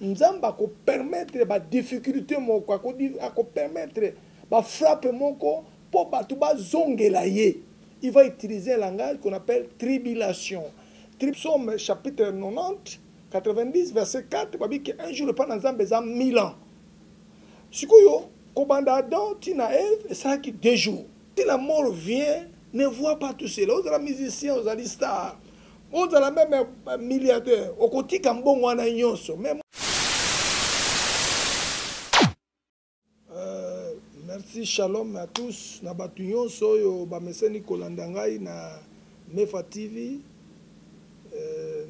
nzamba ko permettre ba difficulté moko ako permettre ba frappe moko po batu ba zongela ye. Il va utiliser un langage qu'on appelle tribulation. Psaume chapitre 90, 90, verset 4, babi que un jour le pan nzambe za 1000 ans. Sikoyo kobanda Adam tina Ève et ça qui 2 jours. Si la mort vient, ne vois pas tout cela. Vous êtes musicien, vous êtes star. Vous êtes même milliardaire. Au côté Kambon wana nyonso. Même merci, shalom à tous. Na batu nyonso yo ba meseni kolandangai na Mefa TV,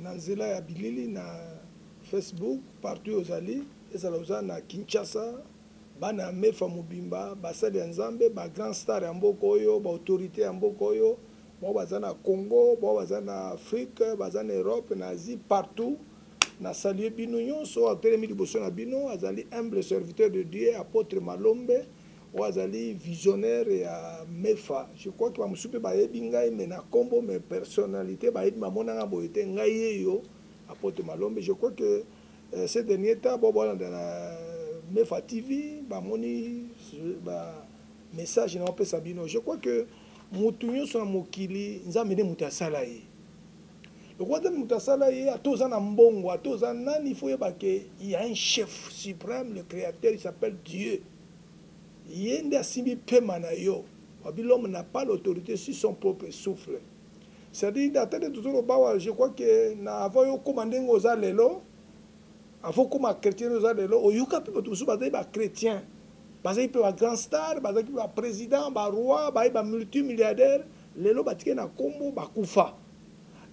na nzela ya bilili na Facebook partout ozali. Ezala oza na Kinshasa, bana Mefa Mobimba, basali ya Nzambe, ba grand star ya mboka oyo, ba autorité ya mboka oyo, bo baza na Congo, bo baza na Afrique, baza na Europe, na Asie, partout. Na salué bino nyonso, atelemi liboso na bino, azali humble serviteur de Dieu, apôtre Malombe, ou azali visionnaire ya Mefa. Je crois que bamusupe bayebi ngai mais na kombo mais personnalité bayebi mamona nga boyete ngai yo apôtre Malombe. Je crois que ces derniers temps bon dans la Mefa TV bamoni ba message na opesa bino. Je crois que mutu nyonso na mokili nzambe nde mutu asala ye. Le roi de Moutasala est à tous en mbongo, à tous en nan, il faut que il y a un chef suprême, le créateur, il s'appelle Dieu. Il y a un asimi pemanayo. L'homme n'a pas l'autorité sur son propre souffle. C'est-à-dire, d'attendre toujours au bas, je crois que na avant commandé aux alelo, avant comme chrétien aux alelo, au yuka peut tout ça, bah chrétien, parce qu'il peut être grand star, parce qu'il peut être président, bah roi, bah multimilliardaire, lelo batike na kombo bah kufa.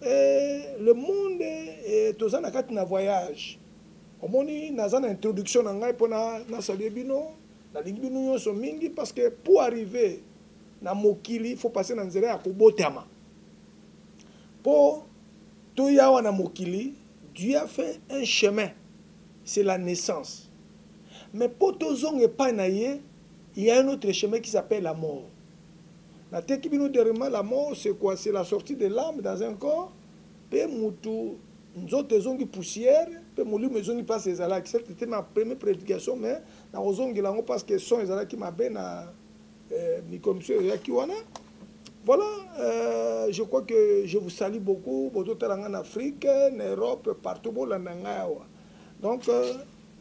Le monde est tous en voyage. Au moins, nous avons une introduction dans la salle bino, la ligne bino sont mingi parce que pour arriver na mokili, il faut passer dans zéro à Kobotama. Pour tout yawa na mokili, Dieu a fait un chemin, c'est la naissance. Mais pour tout zong et pas naïe, il y a un autre chemin qui s'appelle la mort. La la mort, c'est quoi? C'est la sortie de l'âme dans un corps. Pe mutu, nous autres zongi poussière, pe mouli me zongi passe les alaks. C'était ma première prédication, mais na zongi lango parce que son les alaks qui m'a ben na mi commission yakiwana. Voilà, je crois que je vous salue beaucoup, beaucoup en Afrique, en Europe, partout au Landangawa. Donc,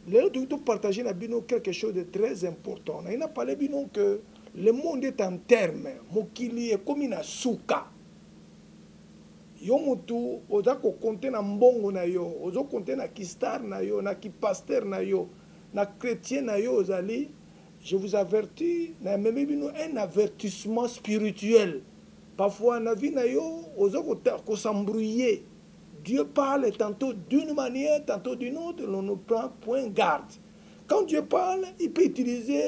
les autres partager la bino quelque chose de très important. On a parlé bino que le monde est en terme, mokili est comme une souka. Yo mutu oza ko compter na mbongo na yo, ozo compter na kistar na yo, na kipaster na yo, na chrétien na yo ozali. Je vous avertis, na même bino un avertissement spirituel. Parfois na vie na yo ozo ko s'embrouiller. Dieu parle tantôt d'une manière, tantôt d'une autre, on ne prend point garde. Quand Dieu parle, il peut utiliser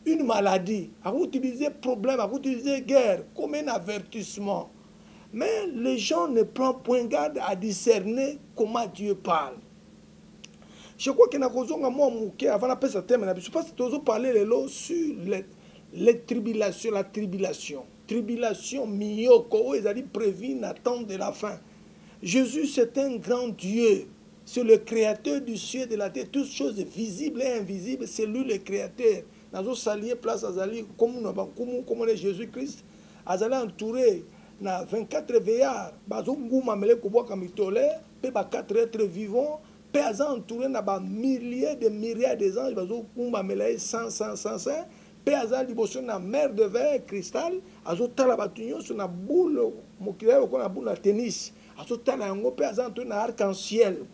une maladie, à utiliser problème, à utiliser guerre, comme un avertissement. Mais les gens ne prennent point garde à discerner comment Dieu parle. Je crois que avant la paix, je ne sais pas si tu as parlé sur les tribulations, la tribulation. Tribulation, miyoko, ils allaient prévenir l'attente de la fin. Jésus, c'est un grand Dieu. C'est le créateur du ciel et de la terre. Toutes choses visibles et invisibles, c'est lui le créateur. Nous salier place Azali, comme Jésus-Christ, Azali entouré na 24 veillards, bazongouma mele koboa kamitole, pe ba 4 êtres vivants, pe azan entouré na ba milliers de myriades des anges, bazongouma mele 100, pe azan liboso na mer de verre cristal, azotala batunyo sur na boule, mokila ko na boule na tennis, azotala yango pe azan entouré na arc-en-ciel,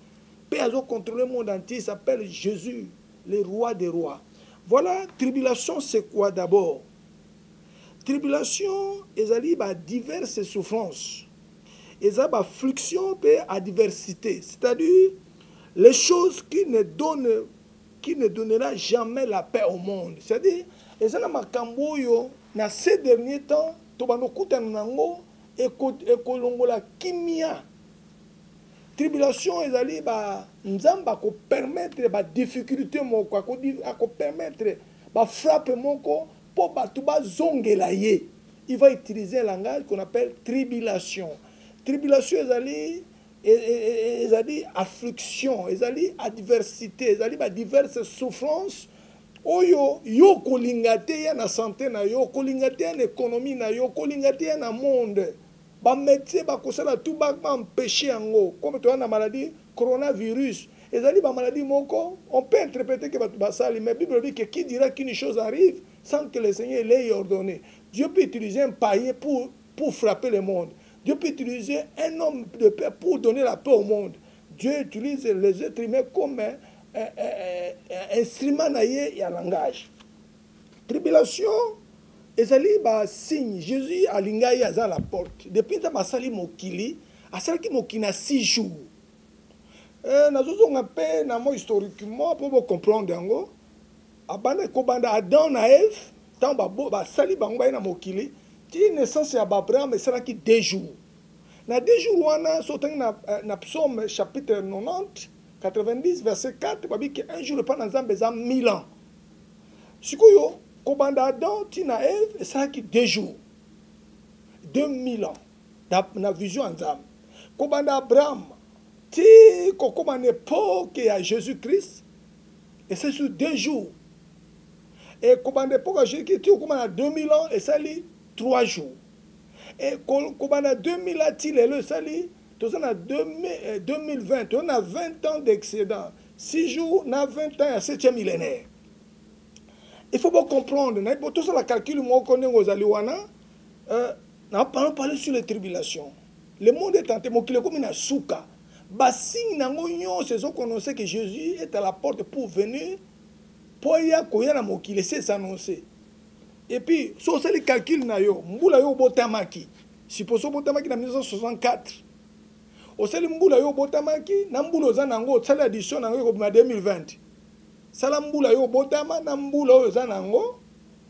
pe azot contrôler le monde entier, il s'appelle Jésus, le roi des rois. Voilà, tribulation c'est quoi d'abord? Tribulation, ils ont diverses souffrances. Ils ont une fluxion et à diversité. C'est-à-dire, les choses qui ne donneront jamais la paix au monde. C'est-à-dire, ils ont un dans ces derniers temps, ils ont la kimia. Tribulation, ils ont permettre des difficultés, permettre des frappes, pour il va utiliser un langage qu'on appelle tribulation. Tribulation, ezali affliction, ezali adversité, ezali ba diverses souffrances oyo yo kolinga te ya na santé na yo, kolinga te ya na économie na yo, kolinga te ya na monde. Ba médecin ba kosala tout ba empêcher yango. Comme tu as na maladie coronavirus, ezali ba maladie moko, on peut interpréter que ba sali, mais Bible dit que qui dira qu'une chose arrive sans que le Seigneur l'ait ordonné. Dieu peut utiliser un païen pour frapper le monde. Dieu peut utiliser un homme de paix pour donner la paix au monde. Dieu utilise les êtres humains comme un instrument et un langage. Tribulation, ezali ba signe. Jésus a lingai à la porte. Depuis que masali mokili, asali mokina 6 jours. Nazozonga pe na mo historiquement pour comprendre yango. Abanda kobanda Adam na Ève, tant ba sali bango na mokili. Qui naissance ya Abraham sera qui 2 jours. Na 2 jours wana sotengi na psaume chapitre 90 90 verset 4 babi que un jour pas nzambe za 1000 ans. Sikoyo kobanda Adam tina Ève sera qui 2 jours. 2000 ans na vision nzambe. Kobanda Abraham ti kokoma na époque ya Jésus-Christ et c'est sur 2 jours. Et kobanda époque ya Jésus-Christ ti kokoma na 2000 ans et ça li 3 jours. Et comme on a 2000 ans, on a 2020, on a 20 ans d'excédent. 6 jours, on a 20 ans à 7e millénaire. Il faut bien comprendre, tout ça, la calcul, moi, on connaît aux Aliwana, on a parlé sur les tribulations. Le monde est tenté, mais comme une souka. Bassing, c'est ce qu'on sait que Jésus est à la porte pour venir, pour y aller, il laisse s'annoncer. Et puis, si on fait les calculs, Mboula yo botamaki. Supposons botamaki en 1964. On fait le Mboula yo botamaki, na Mboula zanango, ça l'addition en 2020. Ça la Mboula yo botama, na Mboula yo zanango,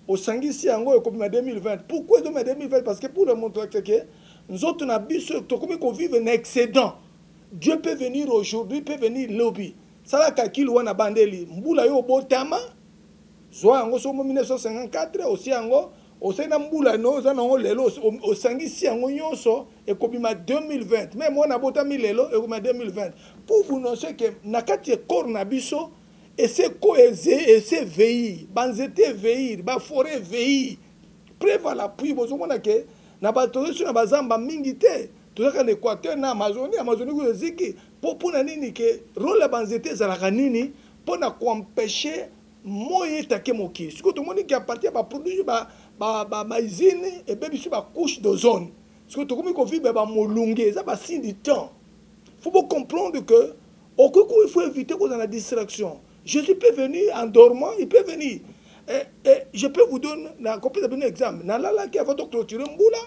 au sangisi yango en 2020. Pourquoi 2020? Parce que pour le montrer que nous autres, na biso, comme qu'on vive un excédent. Dieu peut venir aujourd'hui, peut venir lobby. Ça la calcul wana bandeli. Mboula yo botama. Soit en 1954 aussi aussi na mbula no za na lelo o sangisi yango nyonso e kobima 2020 même moi na botami lelo e kobima 2020 pour vous annoncer que na kati corps na biso et c'est veillir banzete veillir ba forêt veillir préva la pluie bozo mona ke na bato sur na bazamba mingi te tozaka na Équateur na Amazonie ko ziki pour na nini ke rôle banzete za la nini pour na empêcher moye take moki. Ce que tout le monde qui appartient à produire ma usine et bien sur ma couche d'ozone. Ce que tout le monde qui vit à molunge, ça va signe du temps. Il faut comprendre que au coup il faut éviter qu'on ait la distraction. Jésus peut venir en dormant, il peut venir. Et je peux vous donner un exemple. Dans la qui a fait clôturer Mboula,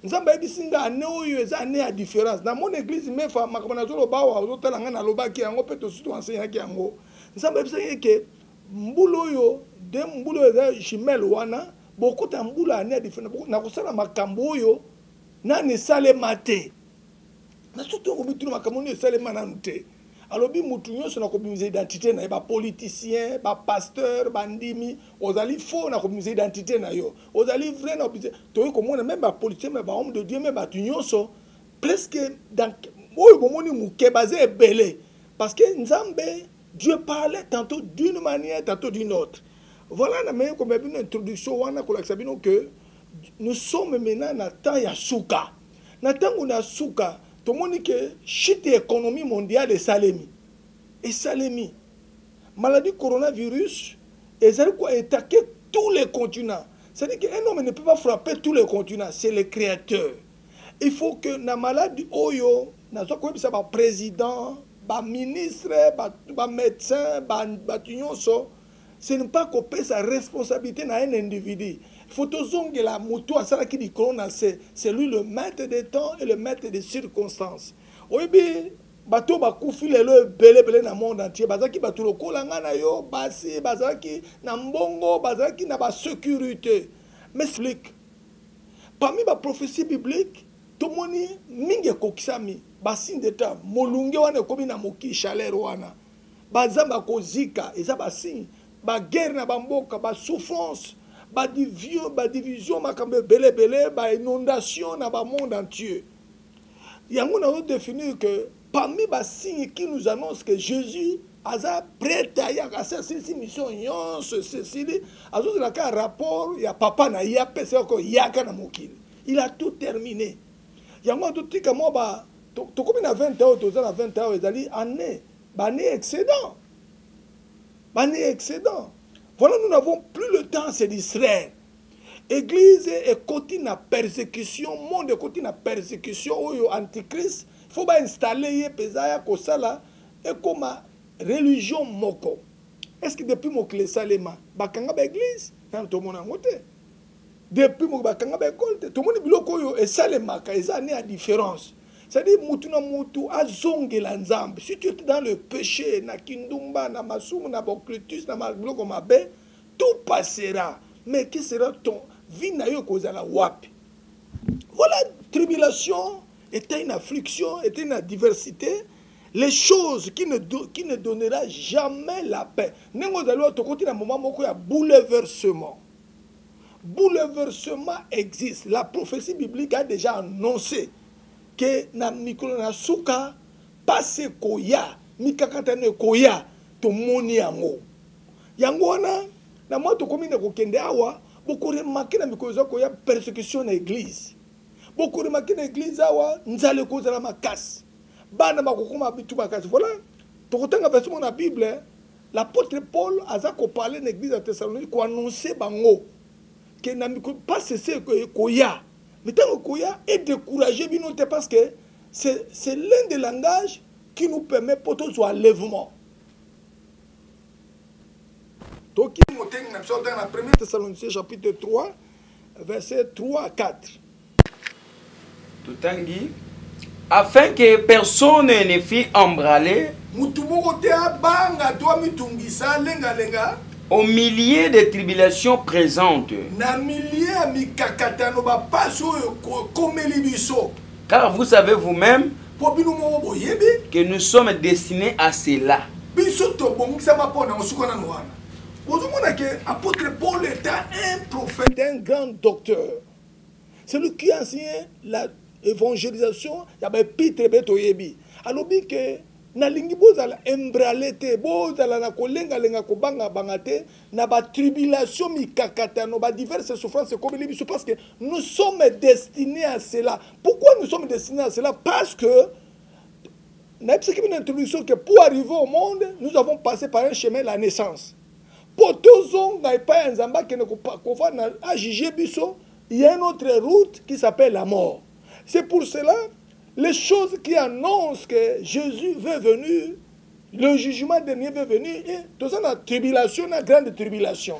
nous avons dit que à différence. Dans mon église, mais fa makamanazo bawa hôtel ngana loba ki yango peut surtout enseigner ki yango. Nous avons dit que Mbulo yo de mbulo ya jimel wana beaucoup ta mbula ane différent na kosala makambo yo na ne sale mate na surtout ko bitu makambo ne sale mananu te alobi mutu nyonso na kobimiza identité na ba politicien ba pasteur bandimi ozali faux na kobimiza identité na yo ozali vrai na obise to ko mona même ba politicien mais ba homme de Dieu même ba nyonso presque dans oyo bomoni muke basé belé parce que nzambe Dieu parlait tantôt d'une manière, tantôt d'une autre. Voilà la manière comme une introduction que nous sommes maintenant dans le temps de Souka. Dans le temps où on Souka, tout le monde dit que chute économie mondiale est salémi. Et salémi. Maladie coronavirus, et ça a attaqué tous les continents. C'est-à-dire qu'un homme ne peut pas frapper tous les continents, c'est le créateur. Il faut que la maladie, oyo, na président, ba ministre, ba médecin, ce n'est pas qu'on paie sa responsabilité dans un individu. Il faut que la moto à ça qui dit c'est lui le maître des temps et le maître des circonstances. Oui, bato ba kufi lelo belé dans le monde entier. Bazaki bato lokola ngana yo, basi bazaki na mbongo, bazaki na ba sécurité. Mais explique. Parmi les prophéties bibliques, tout le monde mingi kokisami. Basin d'état molunge wana komi na moki chaleur wana bazamba kozika eza basin ba guerre na bamboka ba souffrance ba division makambe belé ba inondation na ba monde entier yango na définir que parmi les signes qui nous annoncent que Jésus a prêt à faire cette mission, un rapport, il y a papa na il il a tout terminé. Il y a moi tout dit que moi tout comme na 20 ans, 20 ans, ils année excédent. Année excédent. Voilà, nous n'avons plus le temps, c'est d'Israël. Église est côté na persécution, monde est côté na persécution, antichrist, il faut installer pesaya kosala et comme religion moko. Est-ce que depuis mon clé salema, bakanga ba église, nan to mona ngote. Depuis mon bakanga ba école, to moni biloko yo et salema ka ezane à différence. C'est-à-dire mutu na mutu azongela nzambe. Si tu es dans le péché na kindumba na masumu na bokritus na biloko mabe, tout passera. Mais qui sera ton vie na yo kozala wapi? Voilà, tribulation était une affliction, était une diversité. Les choses qui ne donnera jamais la paix. Nengo zalo to côté na moment moko ya bouleversement. Bouleversement existe. La prophétie biblique a déjà annoncé que na mikolo na suka passe koya, mikakatane koya to moni yango. Yango wana na moi to komi na kokende awa, boko remarquer na mikolo za koya persécution na église. Boko remarquer na église awa nzale ko za makasi. Bana bakokoma bitu bakasi. Voilà. Tokotanga version na Bible, l'apôtre Paul a parlé dans l'église de Thessalonique pour annoncer bango que na mikolo pas cesser koya. Mais tant que koya est découragé binote parce que c'est l'un des langages qui nous permet pour tout soit enlèvement. Donc il monte dans la première Thessaloniciens chapitre 3 verset 3 à 4. Tout en dit afin que personne ne fût embralé au milieu des tribulations présentes. Car vous savez vous-même que nous sommes destinés à cela. L'apôtre Paul était un prophète, un grand docteur. C'est lui qui a enseigné l'évangélisation. Il y avait Peter Betoyebi. Alors, que na lingi bozala embralete bozala na kolenga lenga kobanga bangate na ba tribulation mikakata no ba diverses souffrances comme les biso parce que nous sommes destinés à cela. Pourquoi nous sommes destinés à cela? Parce que na une introduction que pour arriver au monde, nous avons passé par un chemin la naissance. Pour tous on n'a pas un zamba qui ne kofa na ajije biso, il y a une autre route qui s'appelle la mort. C'est pour cela les choses qui annoncent que Jésus veut venir, le jugement dernier veut venir, et tout ça, la tribulation, la grande tribulation.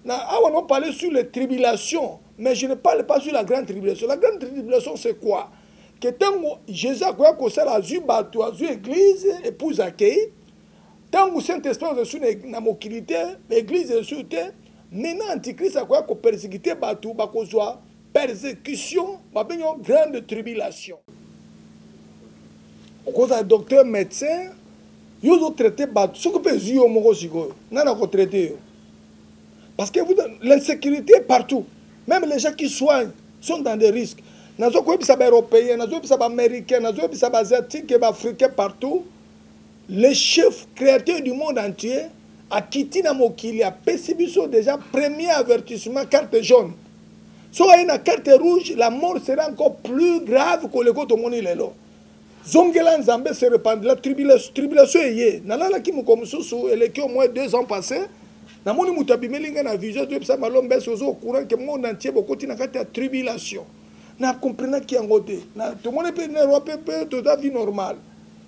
On parle sur les tribulations, mais je ne parle pas sur la grande tribulation. La grande tribulation, c'est quoi? Que tant que Jésus a quoi que ça, l'église, épouse accueillie, tant que Saint-Esprit est sur la mobilité, l'église est sur terre, maintenant, Antichrist a quoi que persécuté, persécution, grande tribulation. Quand un docteur, médecin, ils ont traité ce que peut dire au traité. Parce que l'insécurité est partout. Même les gens qui soignent sont dans des risques. Nous avons des Européens, nous avons des Américains, nous avons des Asiatiques, des Africains partout. Les chefs créateurs du monde entier, à Kitina Mokilia, Pessibiso déjà, premier avertissement, carte jaune. Soit une carte rouge, la mort sera encore plus grave que le côté de Monilelo. Zongela Nzambe se répand. La tribulation est yé. Nalala ki mukomususu, elle est au moins 2 ans passés. Namoni mutabimelinga na vision de psa malombe sozo au courant que mon entier beaucoup na kata tribulation. Na comprendre ki angote. Na to mone pe na rope pe to da vie normale.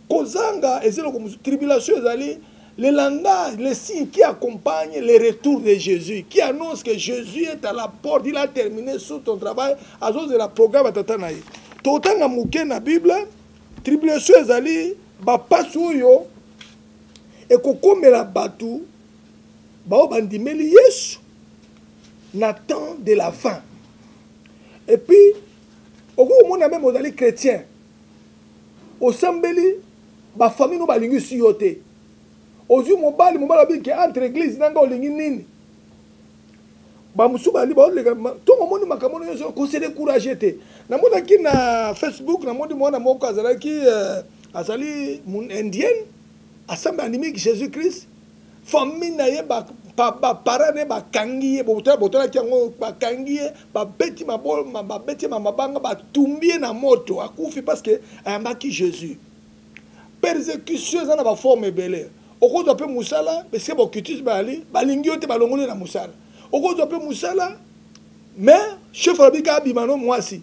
Kozanga ezelo comme tribulation ezali les langages, les signes qui accompagnent le retour de Jésus, qui annoncent que Jésus est à la porte, il a terminé sous ton travail, à cause de la programme à Tatanaï. Totanga mouké na Bible, tribulation ezali, ba pasu yo, et kokomela batu, ba bandimeli Yesu, n'attend de la fin. Et puis, au monde même ozali chrétien, au sambeli, ba famille no balingi siyote. Ozu mobali abiki entre église nanga olingi nini ba musubali ba olega to momoni makamono yoso ko se décourager te na mona ki na Facebook na moni mona moko azala ki azali mon indienne asamba animiki Jésus Christ famille na ye ba parents ne ba kangi botola kiango ba kangi ba beti mabanga ba tumbi na moto akufi parce que ayambaki Jésus persécution za na ba forme belé okozo pe musala parce que bokitis bali balingi yote balongole na musala okozo pe musala mais chef rabika bimano mwasi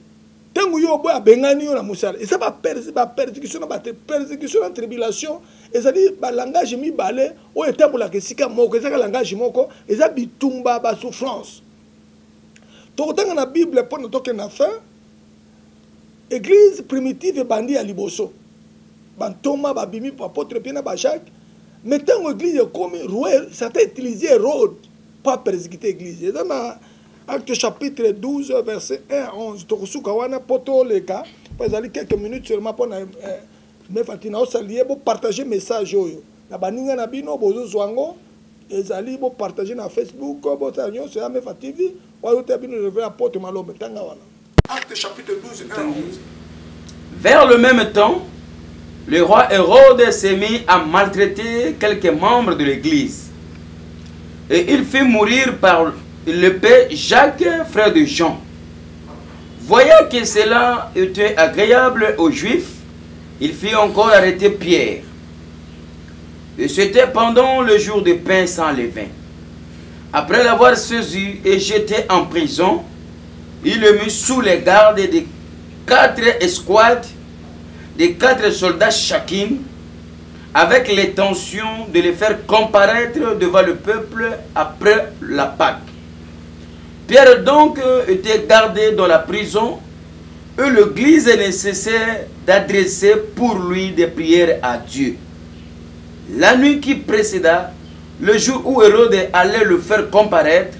tangu yo boya bengani yo na musala et ça ba persécution na tribulation et ça dit ba langage mi balé o etambola ke sika moko ezaka langage moko eza bitumba ba souffrance to tanga na bible pour na toke na fin église primitive bandi ya liboso bantoma babimi apôtre Pierre na ba Jacques mais tango église comme roi ça t'a utilisé Hérode pas persécuter église et dans Acte chapitre 12 verset 1 à 11 tokusuka wana poto leka pas ali quelques minutes seulement pour na me fatina o salier bo partager message oyo na baninga na bino bozo zwango ezali bo partager na Facebook bo tanyo c'est me fativi wa yote bino révéler apôtre Malombe tanga wana Acte chapitre 12 1 à 11. Vers le même temps, le roi Hérode s'est mis à maltraiter quelques membres de l'église et il fit mourir par l'épée Jacques, frère de Jean. Voyant que cela était agréable aux Juifs, il fit encore arrêter Pierre. Et c'était pendant le jour de pain sans levain. Après l'avoir saisi et jeté en prison, il le mit sous les gardes de 4 escouades, de 4 soldats chacune, avec l'intention de les faire comparaître devant le peuple après la Pâque. Pierre donc était gardé dans la prison et l'église est nécessaire d'adresser pour lui des prières à Dieu. La nuit qui précéda, le jour où Hérode allait le faire comparaître,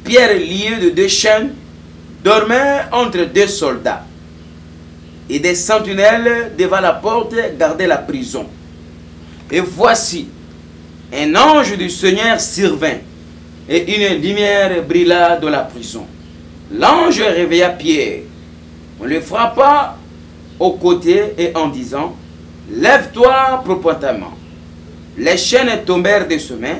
Pierre, lié de 2 chaînes, dormait entre 2 soldats. Et des sentinelles devant la porte gardaient la prison. Et voici, un ange du Seigneur survint, et une lumière brilla dans la prison. L'ange réveilla Pierre. On le frappa au côté et en disant, « Lève-toi promptement. » Les chaînes tombèrent de ses mains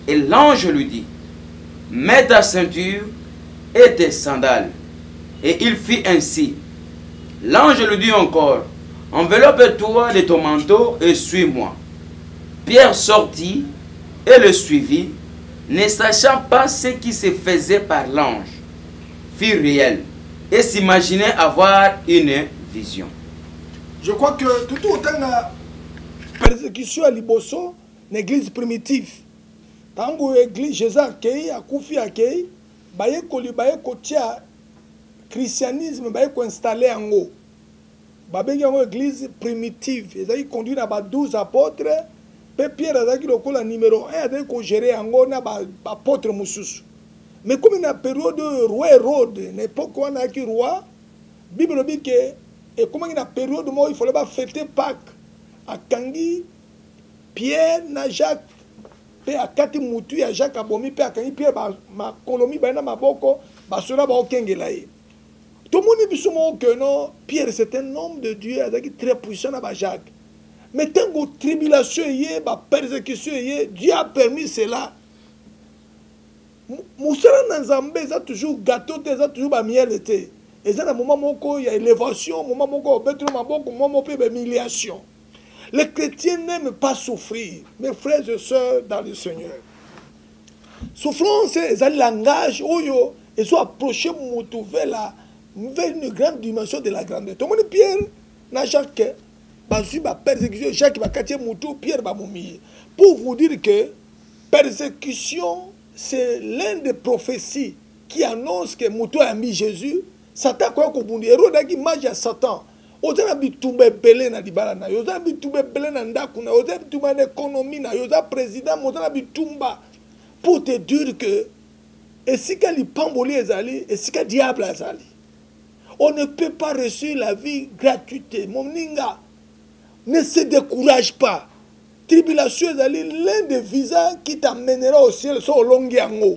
et l'ange lui dit, « Mets ta ceinture et tes sandales. » Et il fit ainsi. L'ange lui dit encore, « Enveloppe-toi de ton manteau et suis-moi. » Pierre sortit et le suivit, ne sachant pas ce qui se faisait par l'ange, fut réel et s'imaginait avoir une vision. Je crois que tout autant la persécution à Liboso, l'église primitive, quand l'église Jésus accueille, a Koufi accueille, baye kotia christianisme, baye ko installé en haut. Babe yango église primitive, ils ont conduit à 12 apôtres. Pierre a dit que le numéro 1 a été géré en haut na apôtre mususu. Mais comme une période de roi Hérode, l'époque où on a eu roi, la Bible dit que et comme une période où il fallait fêter Pâques à Kangi, Pierre na Jacques, pe a kati mutu ya Jacques abomi pe a Kangi Pierre ma kolomi ba na maboko ba sona ba okengela ye. Tout le monde dit que non, Pierre c'est un homme de Dieu, il est très puissant à Jacques. Mais tant que tribulation y ba persécution y, Dieu a permis cela. Moussala Nzambe ça toujours gâteau, ça toujours ba miel été. Et ça, à un moment où il y a élévation, un moment où il y a humiliation. Les chrétiens n'aiment pas souffrir, mes frères et sœurs dans le Seigneur. Souffrance, c'est un langage où ils sont approchés vers une grande dimension de la grandeur. Tout le monde, Pierre, n'a Jacques, persécution, Jacques va catcher Moutou, Pierre va mourir. Pour vous dire que persécution, c'est l'une des prophéties qui annonce que Moutou a mis Jésus. Satan quoi qu'on dit, Hérode a dit magie à Satan. Oza na bitumba belé na dibala na, oza bitumba belé na ndakuna, oza bitumba na économie na, oza président, oza na bitumba pour te dire que et si que l'ipamboli ezali, et si que diable ezali, on ne peut pas réussir la vie gratuite. Mon ninga, ne se décourage pas. Tribulation ezali l'un des visas qui t'amènera au ciel sur longue yango.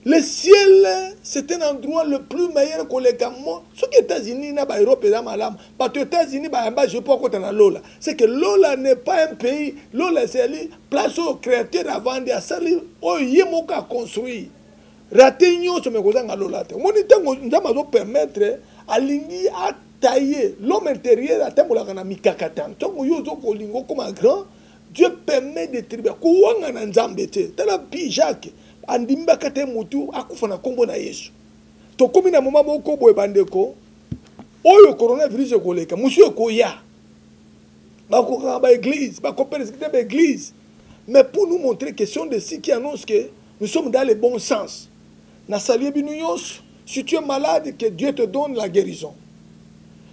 Le ciel, c'est un endroit le plus meilleur que les Cameroun. Ce qui est États-Unis, l'Europe, parce que les États-Unis, je ne peux pas dans Lola. C'est que Lola n'est pas un pays. Lola, c'est une place au créateur avant de salir. Oh, il y a construit. Raté nous, ce que nous Lola. Nous avons permettre à l'ingé à tailler l'homme intérieur à temps la mikakatan. Donc, nous avons comme un grand. Dieu permet de tribuer. Kouanga na nzambe te. Tala bi Jacques. Andimba kate mutu akufa na kombo na Yesu. To komi na moma moko boye bandeko. Oyo coronavirus ekoleka. Monsieur koya. Ba koka ba église, ba coperciter ba église. Mais pour nous montrer question de ce qui annonce que nous sommes dans le bon sens. Na salie binuyos, si tu es malade, que Dieu te donne la guérison.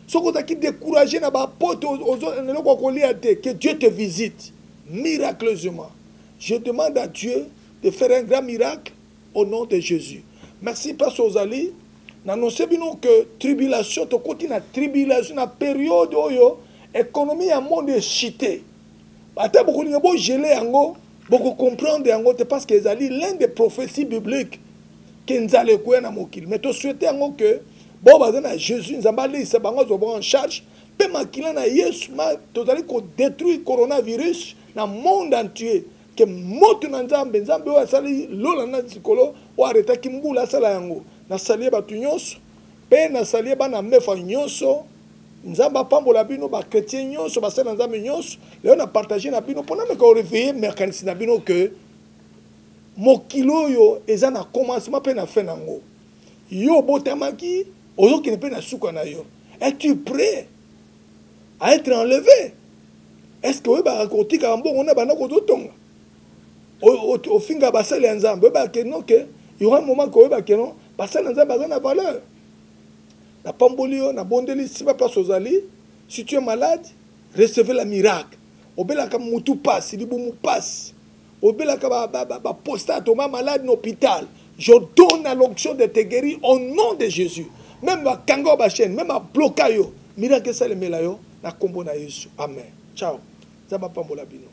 Ce que tu as découragé na ba pote que Dieu te visite miraculeusement. Je demande à Dieu de faire un grand miracle au nom de Jésus. Merci, Pasteur Ozali. Nous annonçons que tribulation, tu continues la tribulation, la période où l'économie est un monde chité. Beaucoup de gelé, beaucoup comprendre, parce que c'est l'un des prophéties bibliques que nous allons faire dans Mokil. Mais tu souhaites que Jésus nous a en charge. Peu makila na Yesu, tu allons détruire le coronavirus dans le monde entier. Que moto na nzambe nzambe wa sali lola na zikolo wa areta kimbula sala yango na salie batu nyonso pe na salie bana mefa nyonso nzamba pambola bino ba chrétien nyonso ba sala nzambe nyonso leo na partager na bino pona me ko réveiller mécanisme na bino que mokilo yo eza na commencement pe na fin nango yo botamaki ozoki ne pe na suka na yo. Es-tu prêt à être enlevé? Est-ce que ba kotika mbongo na bana ko tonga au finga basali nzambe ba ke non que il y aura un moment que ba ke non basali nzambe a valeur na pambolio na bondeli si pas Ozali. Si tu es malade, recevez le miracle. Obela ka mutu passe libu mu passe obela ka ba postat au malade dans l'hôpital. Je donne à l'onction de te guérir au nom de Jésus. Même ba kango ba chaîne, même ba blocayo miracle ça le melayo na kombo na Yesu. Amen. Ciao. Zaba pambola bino.